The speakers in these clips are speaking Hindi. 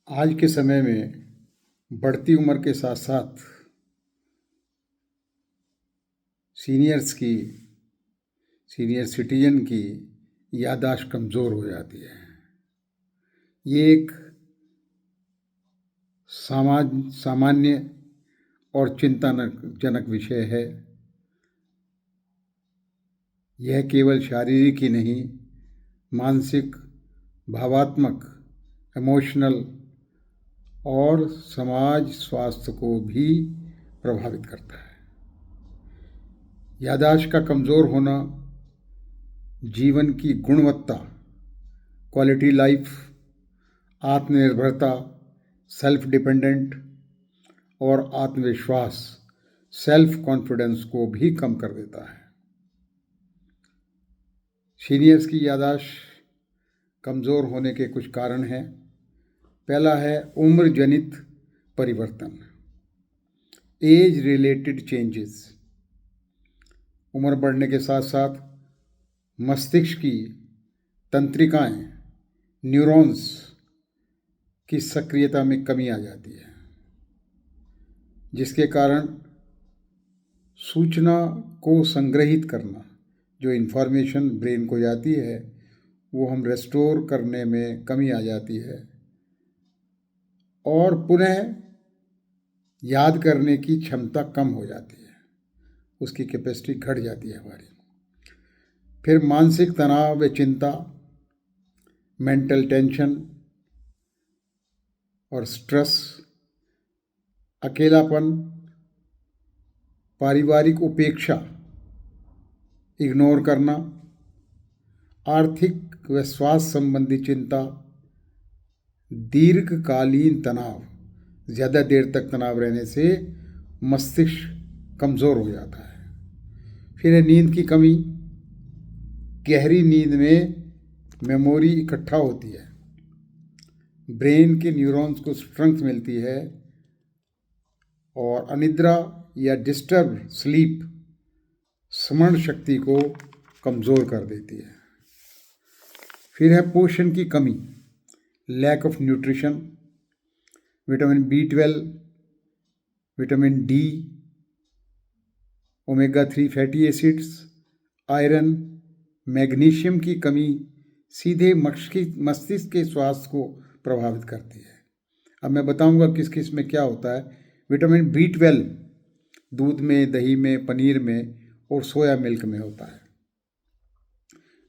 आज के समय में बढ़ती उम्र के साथ साथ सीनियर्स की सीनियर सिटीजन की याददाश्त कमज़ोर हो जाती है। ये एक सामान्य और चिंताजनक विषय है। यह केवल शारीरिक ही नहीं, मानसिक, भावात्मक, इमोशनल और समाज स्वास्थ्य को भी प्रभावित करता है। याददाश्त का कमज़ोर होना जीवन की गुणवत्ता, क्वालिटी लाइफ, आत्मनिर्भरता, सेल्फ डिपेंडेंट और आत्मविश्वास, सेल्फ कॉन्फिडेंस को भी कम कर देता है। सीनियर्स की याददाश्त कमज़ोर होने के कुछ कारण हैं। पहला है उम्र जनित परिवर्तन, एज रिलेटेड चेंजेस। उम्र बढ़ने के साथ साथ मस्तिष्क की तंत्रिकाएं, न्यूरॉन्स की सक्रियता में कमी आ जाती है, जिसके कारण सूचना को संग्रहित करना, जो इन्फॉर्मेशन ब्रेन को जाती है, वो हम रेस्टोर करने में कमी आ जाती है और पुनः याद करने की क्षमता कम हो जाती है, उसकी कैपेसिटी घट जाती है हमारी। फिर मानसिक तनाव व चिंता, मेंटल टेंशन और स्ट्रेस, अकेलापन, पारिवारिक उपेक्षा, इग्नोर करना, आर्थिक व स्वास्थ्य संबंधी चिंता, दीर्घकालीन तनाव, ज़्यादा देर तक तनाव रहने से मस्तिष्क कमज़ोर हो जाता है। फिर है नींद की कमी। गहरी नींद में मेमोरी इकट्ठा होती है, ब्रेन के न्यूरॉन्स को स्ट्रेंथ मिलती है और अनिद्रा या डिस्टर्ब स्लीप स्मरण शक्ति को कमज़ोर कर देती है। फिर है पोषण की कमी, lack of nutrition. Vitamin B12, vitamin D, omega 3 fatty acids, iron, magnesium की कमी सीधे मस्तिष्क के स्वास्थ्य को प्रभावित करती है। अब मैं बताऊंगा किस किस में क्या होता है। विटामिन B12 दूध में, दही में, पनीर में और सोया मिल्क में होता है।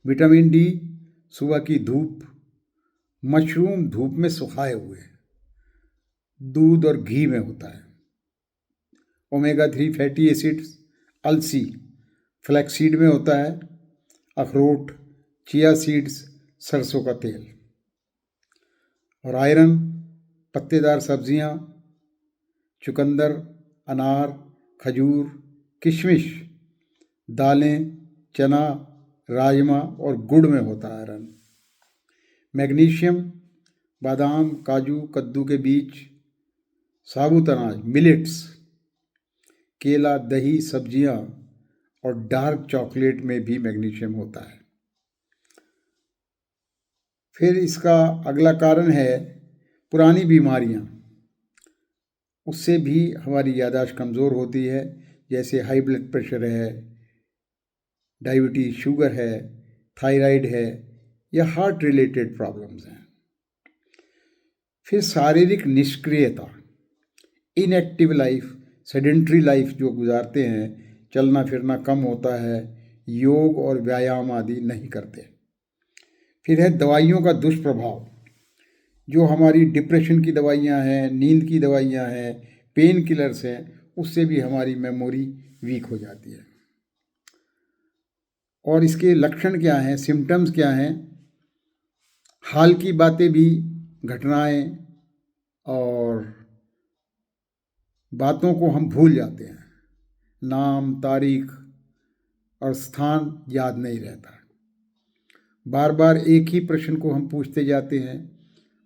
विटामिन D सुबह की धूप, मशरूम धूप में सुखाए हुए, दूध और घी में होता है। ओमेगा 3 फैटी एसिड्स अलसी, फ्लैक्सीड में होता है, अखरोट, चिया सीड्स, सरसों का तेल। और आयरन पत्तेदार सब्जियां, चुकंदर, अनार, खजूर, किशमिश, दालें, चना, राजमा और गुड़ में होता है आयरन। मैग्नीशियम बादाम, काजू, कद्दू के बीज, साबुत अनाज, मिलेट्स, केला, दही, सब्जियां और डार्क चॉकलेट में भी मैग्नीशियम होता है। फिर इसका अगला कारण है पुरानी बीमारियां, उससे भी हमारी याददाश्त कमज़ोर होती है, जैसे हाई ब्लड प्रेशर है, डायबिटीज, शुगर है, थायराइड है या हार्ट रिलेटेड प्रॉब्लम्स हैं। फिर शारीरिक निष्क्रियता, इनएक्टिव लाइफ, सेडेंट्री लाइफ जो गुजारते हैं, चलना फिरना कम होता है, योग और व्यायाम आदि नहीं करते। फिर है दवाइयों का दुष्प्रभाव, जो हमारी डिप्रेशन की दवाइयाँ हैं, नींद की दवाइयाँ हैं, पेन किलर्स हैं, उससे भी हमारी मेमोरी वीक हो जाती है। और इसके लक्षण क्या हैं, सिम्टम्स क्या हैं? हाल की बातें भी, घटनाएं और बातों को हम भूल जाते हैं, नाम, तारीख और स्थान याद नहीं रहता, बार बार एक ही प्रश्न को हम पूछते जाते हैं,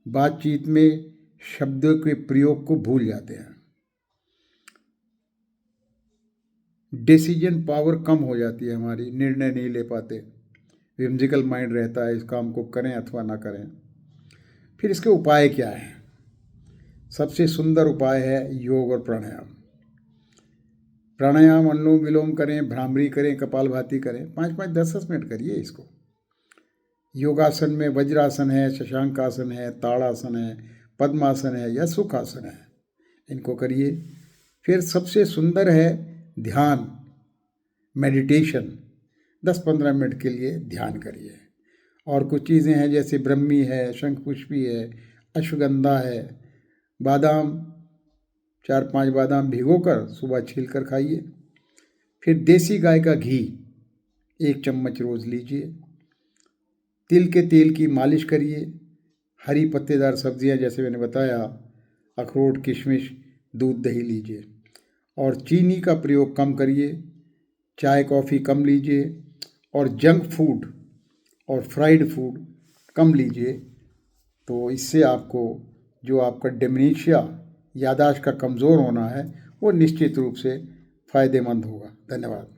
बातचीत में शब्दों के प्रयोग को भूल जाते हैं, डिसीजन पावर कम हो जाती है हमारी, निर्णय नहीं ले पाते, विम्जिकल माइंड रहता है, इस काम को करें अथवा ना करें। फिर इसके उपाय क्या हैं? सबसे सुंदर उपाय है योग और प्राणायाम। प्राणायाम अनुलोम विलोम करें, भ्रामरी करें, कपालभाति करें, 5-5 10-10 मिनट करिए इसको। योगासन में वज्रासन है, शशांकासन है, ताड़ासन है, पद्मासन है या सुखासन है, इनको करिए। फिर सबसे सुंदर है ध्यान, मेडिटेशन। 10-15 मिनट के लिए ध्यान करिए। और कुछ चीज़ें हैं जैसे ब्रह्मी है, शंखपुष्पी है, अश्वगंधा है, बादाम, 4-5 बादाम भिगोकर सुबह छील कर खाइए। फिर देसी गाय का घी 1 चम्मच रोज़ लीजिए। तिल के तेल की मालिश करिए। हरी पत्तेदार सब्जियां जैसे मैंने बताया, अखरोट, किशमिश, दूध, दही लीजिए। और चीनी का प्रयोग कम करिए, चाय कॉफ़ी कम लीजिए, और जंक फूड और फ्राइड फूड कम लीजिए। तो इससे आपको जो आपका डिमेंशिया, याददाश्त का कमज़ोर होना है, वो निश्चित रूप से फ़ायदेमंद होगा। धन्यवाद।